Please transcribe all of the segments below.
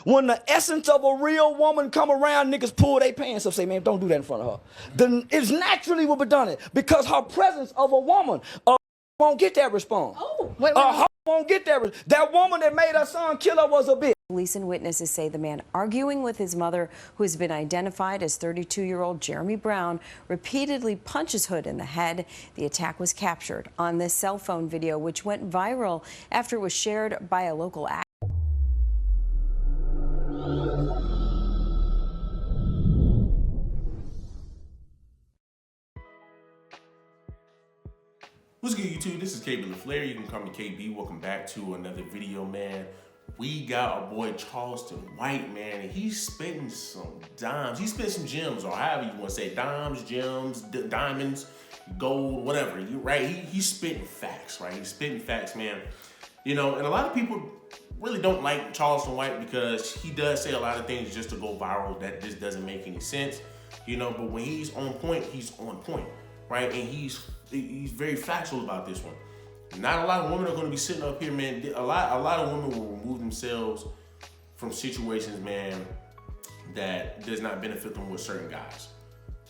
When the essence of a real woman come around, niggas pull their pants up, say, man, don't do that in front of her. Then it's naturally will be done it because her presence of a woman won't get that response. Oh, A won't get that. That woman that made her son kill her was a bitch. Police and witnesses say the man arguing with his mother, who has been identified as 32-year-old Jeremy Brown, repeatedly punches Hood in the head. The attack was captured on this cell phone video, which went viral after it was shared by a local actor. What's good, YouTube? This is KB LaFleur. You can call me KB. Welcome back to another video, man. We got our boy Charleston White, man, and he's spitting some dimes. He's spitting some gems, or however you want to say, dimes, gems, diamonds, gold, whatever. Right? He's spitting facts, right? He's spitting facts, man. You know, and a lot of people really don't like Charleston White because he does say a lot of things just to go viral that just doesn't make any sense. You know, but when he's on point, right? And he's very factual about this one. Not a lot of women are going to be sitting up here, man. A lot of women will remove themselves from situations, man, that does not benefit them with certain guys,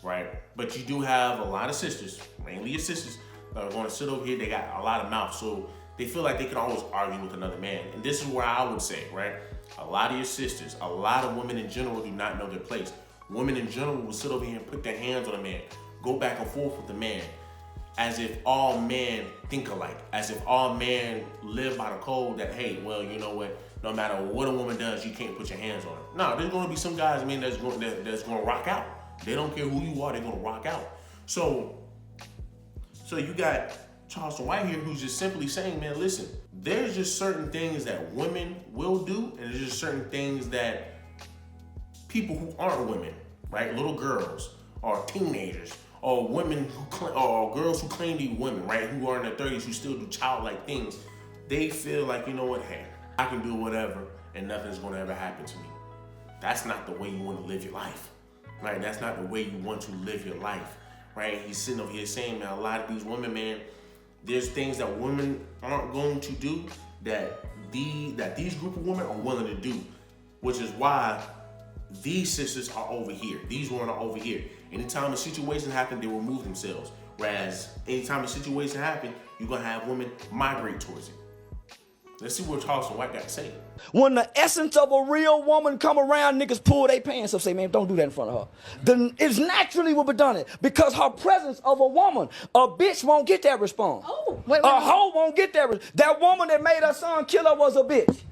right? But you do have a lot of sisters, mainly your sisters, that are going to sit over here. They got a lot of mouth, so they feel like they can always argue with another man. And this is where I would say, right? A lot of your sisters, a lot of women in general do not know their place. Women in general will sit over here and put their hands on a man, go back and forth with the man, as if all men think alike, as if all men live by the code that, hey, well, you know what, no matter what a woman does, you can't put your hands on her. No, there's gonna be some guys, man, that's gonna rock out. They don't care who you are, they're gonna rock out. So you got Charleston White here who's just simply saying, man, listen, there's just certain things that women will do, and there's just certain things that people who aren't women, right, little girls or teenagers, or women or girls who claim to be women, right, who are in their 30s, who still do childlike things, they feel like, you know what, hey, I can do whatever and nothing's gonna ever happen to me. That's not the way you want to live your life, right? That's not the way you want to live your life, right? He's sitting over here saying, man, a lot of these women, man, there's things that women aren't going to do that these group of women are willing to do, which is why these sisters are over here. These women are over here. Anytime a situation happens, they remove themselves. Whereas anytime a situation happens, you're gonna have women migrate towards it. Let's see what Charleston White got to say. When the essence of a real woman come around, niggas pull their pants up, say, man, don't do that in front of her. Then it's naturally will be done it because her presence of a woman, a bitch won't get that response. Oh, a hoe won't get that. That woman that made her son kill her was a bitch.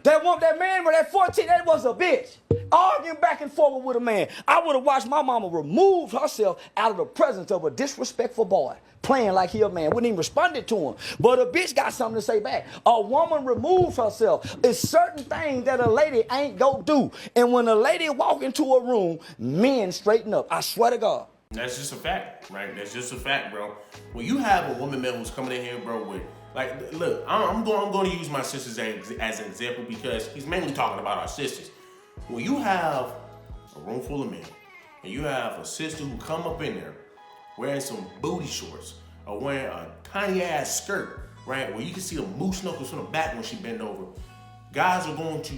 That man with that 14, that was a bitch. Arguing back and forth with a man. I would have watched my mama remove herself out of the presence of a disrespectful boy, playing like he a man, wouldn't even responded to him. But a bitch got something to say back. A woman removes herself. It's certain things that a lady ain't go do. And when a lady walk into a room, men straighten up. I swear to God. That's just a fact, right? That's just a fact, bro. When you have a woman, man, who's coming in here, bro, with, like, look, I'm going to use my sisters as an example because he's mainly talking about our sisters. When you have a room full of men and you have a sister who come up in there wearing some booty shorts or wearing a tiny ass skirt, right, where you can see the moose knuckles from the back when she bend over, guys are going to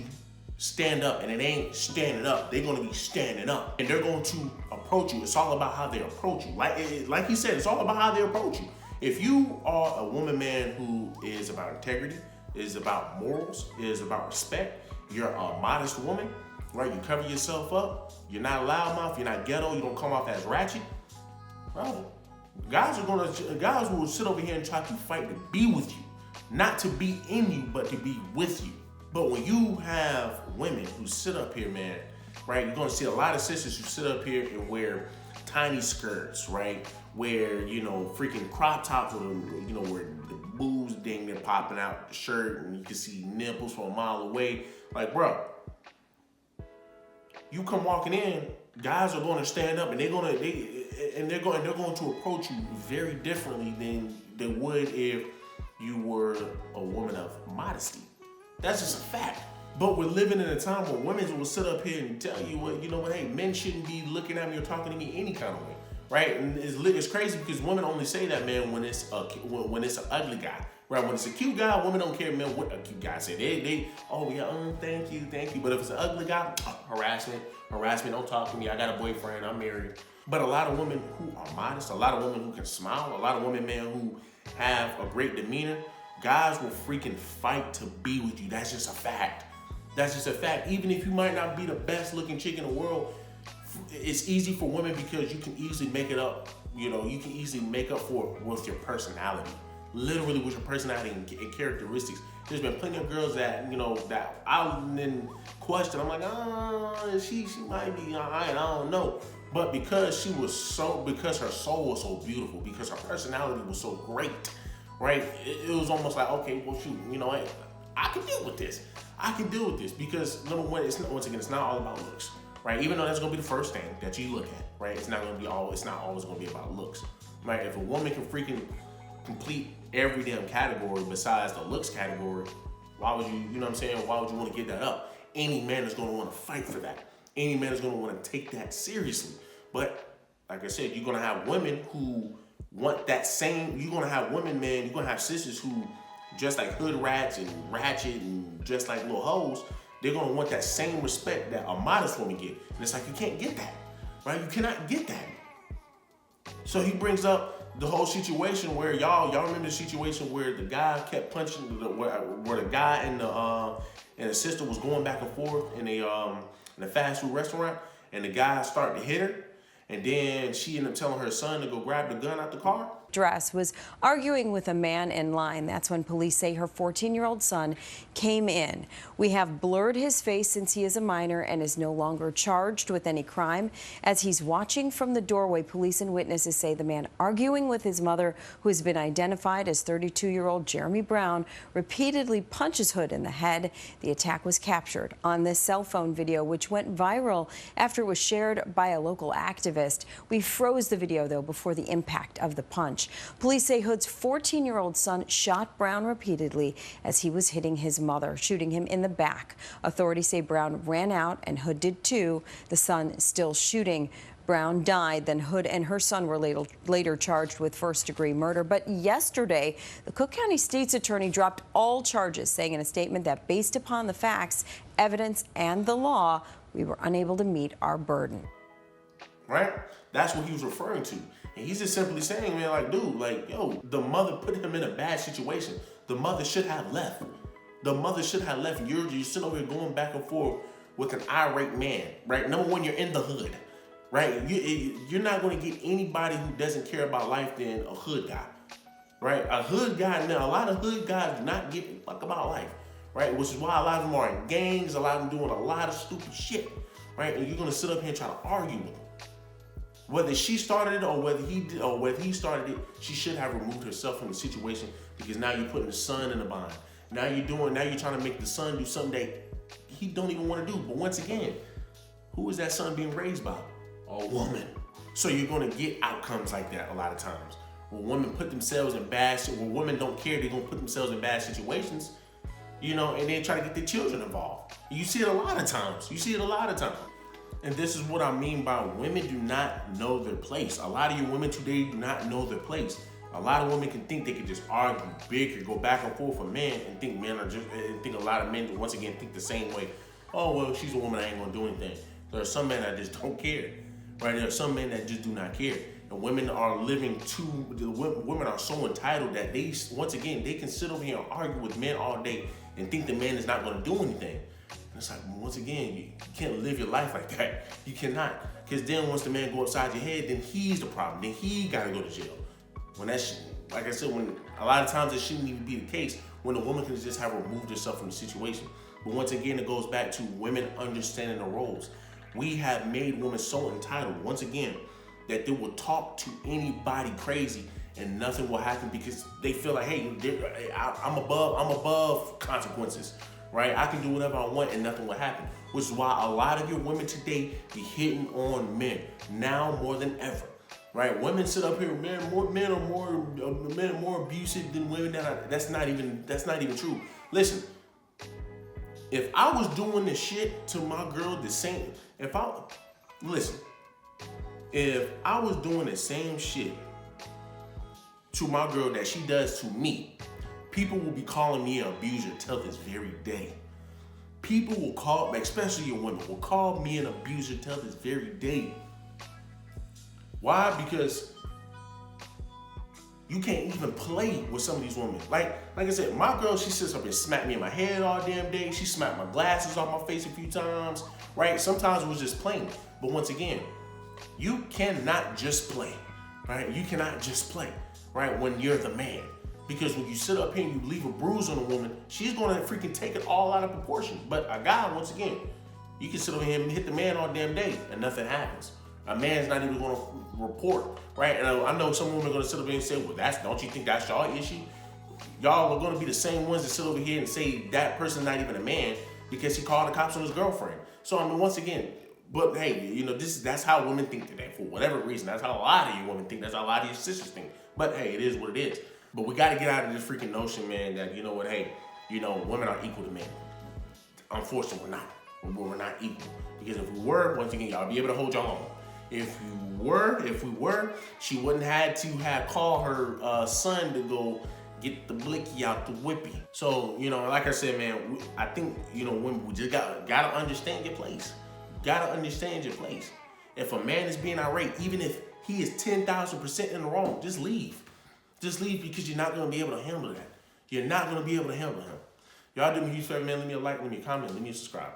stand up, and it ain't standing up. They're going to be standing up, and they're going to approach you. It's all about how they approach you. Like he said, it's all about how they approach you. If you are a woman, man, who is about integrity, is about morals, is about respect, you're a modest woman, right? You cover yourself up. You're not a loudmouth. You're not ghetto. You don't come off as ratchet. Bro, guys will sit over here and try to fight to be with you, not to be in you, but to be with you. But when you have women who sit up here, man, right? You're gonna see a lot of sisters who sit up here and wear tiny skirts, right? Wear, you know, freaking crop tops, or, you know, where the boobs dang they're popping out the shirt, and you can see nipples from a mile away. Like, bro, you come walking in, guys are going to stand up, and they're going to approach you very differently than they would if you were a woman of modesty. That's just a fact. But we're living in a time where women will sit up here and tell you what, you know what, hey, men shouldn't be looking at me or talking to me any kind of way, right? And it's crazy because women only say that, man, when it's an ugly guy, Right? When it's a cute guy, women don't care, man, what a cute guy said. Oh yeah, thank you. But if it's an ugly guy, harassment, don't talk to me. I got a boyfriend, I'm married. But a lot of women who are modest, a lot of women who can smile, a lot of women, man, who have a great demeanor, guys will freaking fight to be with you. That's just a fact. That's just a fact. Even if you might not be the best looking chick in the world, it's easy for women because you can easily make it up. You know, you can easily make up for it with your personality. Literally with your personality and characteristics. There's been plenty of girls that, you know, that I didn't question. I'm like, she might be all right, I don't know. But because because her soul was so beautiful, because her personality was so great, right? It was almost like, okay, well, shoot, you know what? I can deal with this. Because number one, it's not all about looks, right? Even though that's gonna be the first thing that you look at, right? It's not always gonna be about looks, right? If a woman can freaking complete every damn category besides the looks category, why would you know what I'm saying? Why would you want to give that up? Any man is gonna want to fight for that. Any man is gonna want to take that seriously. But like I said, you're gonna have women who want that same. You're gonna have women, man. You're gonna have sisters who, just like hood rats and ratchet and just like little hoes, they're gonna want that same respect that a modest woman get. And it's like, you can't get that, right? You cannot get that. So he brings up the whole situation where y'all remember the situation where the guy kept punching where the guy and the sister was going back and forth in a fast food restaurant, and the guy started to hit her, and then she ended up telling her son to go grab the gun out the car. Dress was arguing with a man in line. That's when police say her 14-year-old son came in. We have blurred his face since he is a minor and is no longer charged with any crime. As he's watching from the doorway, police and witnesses say the man arguing with his mother, who has been identified as 32-year-old Jeremy Brown, repeatedly punches Hood in the head. The attack was captured on this cell phone video, which went viral after it was shared by a local activist. We froze the video, though, before the impact of the punch. Police say Hood's 14-year-old son shot Brown repeatedly as he was hitting his mother, shooting him in the back. Authorities say Brown ran out and Hood did too, the son still shooting. Brown died, then Hood and her son were later charged with first-degree murder. But yesterday, the Cook County State's attorney dropped all charges, saying in a statement that based upon the facts, evidence, and the law, we were unable to meet our burden. Right? That's what he was referring to. And he's just simply saying, man, like, dude, like, yo, the mother put him in a bad situation. The mother should have left. You're sitting over here going back and forth with an irate man, right? Number one, you're in the hood, right? You're not going to get anybody who doesn't care about life than a hood guy, right? A hood guy, now, a lot of hood guys do not give a fuck about life, right? Which is why a lot of them are in gangs, a lot of them doing a lot of stupid shit, right? And you're going to sit up here and try to argue with them. Whether she started it or whether he started it, she should have removed herself from the situation, because now you're putting the son in a bind. Now you're trying to make the son do something that he don't even want to do. But once again, who is that son being raised by? A woman. So you're going to get outcomes like that a lot of times. When women put themselves in when women don't care, they're going to put themselves in bad situations, you know, and then try to get their children involved. You see it a lot of times. And this is what I mean by women do not know their place. A lot of you women today do not know their place. A lot of women can think they can just argue, bicker, go back and forth with men, and think a lot of men, once again, think the same way. Oh, well, she's a woman, I ain't gonna do anything. There are some men that just don't care, right? There are some men that just do not care. And women are women are so entitled that once again, they can sit over here and argue with men all day and think the man is not gonna do anything. And it's like, once again, you can't live your life like that. You cannot. Because then once the man goes upside your head, then he's the problem. Then he got to go to jail. When like I said, when a lot of times it shouldn't even be the case, when a woman can just have removed herself from the situation. But once again, it goes back to women understanding the roles. We have made women so entitled, once again, that they will talk to anybody crazy and nothing will happen because they feel like, hey, I'm above consequences. Right? I can do whatever I want and nothing will happen. Which is why a lot of your women today be hitting on men now more than ever. Right? Women sit up here, men are more abusive than women. That's not even true. Listen, if I was doing this shit to my girl if I was doing the same shit to my girl that she does to me, People will be calling me an abuser till this very day. People will call, especially your women, will call me an abuser till this very day. Why? Because you can't even play with some of these women. Like I said, my girl, she sits up and smacked me in my head all damn day. She smacked my glasses off my face a few times, right? Sometimes it was just playing. But once again, you cannot just play, right? You cannot just play, right? When you're the man. Because when you sit up here and you leave a bruise on a woman, she's gonna freaking take it all out of proportion. But a guy, once again, you can sit over here and hit the man all damn day and nothing happens. A man's not even gonna report, right? And I know some women are gonna sit over here and say, well, don't you think that's y'all issue? Y'all are gonna be the same ones that sit over here and say that person's not even a man because he called the cops on his girlfriend. So I mean, once again, but hey, you know, that's how women think today. For whatever reason, that's how a lot of you women think. That's how a lot of your sisters think. But hey, it is what it is. But we gotta get out of this freaking notion, man, that, you know what, hey, you know, women are equal to men. Unfortunately, we're not. We're not equal. Because if we were, once again, y'all be able to hold y'all own. If we were, she wouldn't have to call her son to go get the blicky out the whippy. So, you know, like I said, man, I think, you know, women, we just gotta understand your place. Gotta understand your place. If a man is being irate, even if he is 10,000% in the wrong, just leave. Just leave, because you're not gonna be able to handle that. You're not gonna be able to handle him. Y'all do me a huge favor, man. Leave me a like, leave me a comment, leave me a subscribe.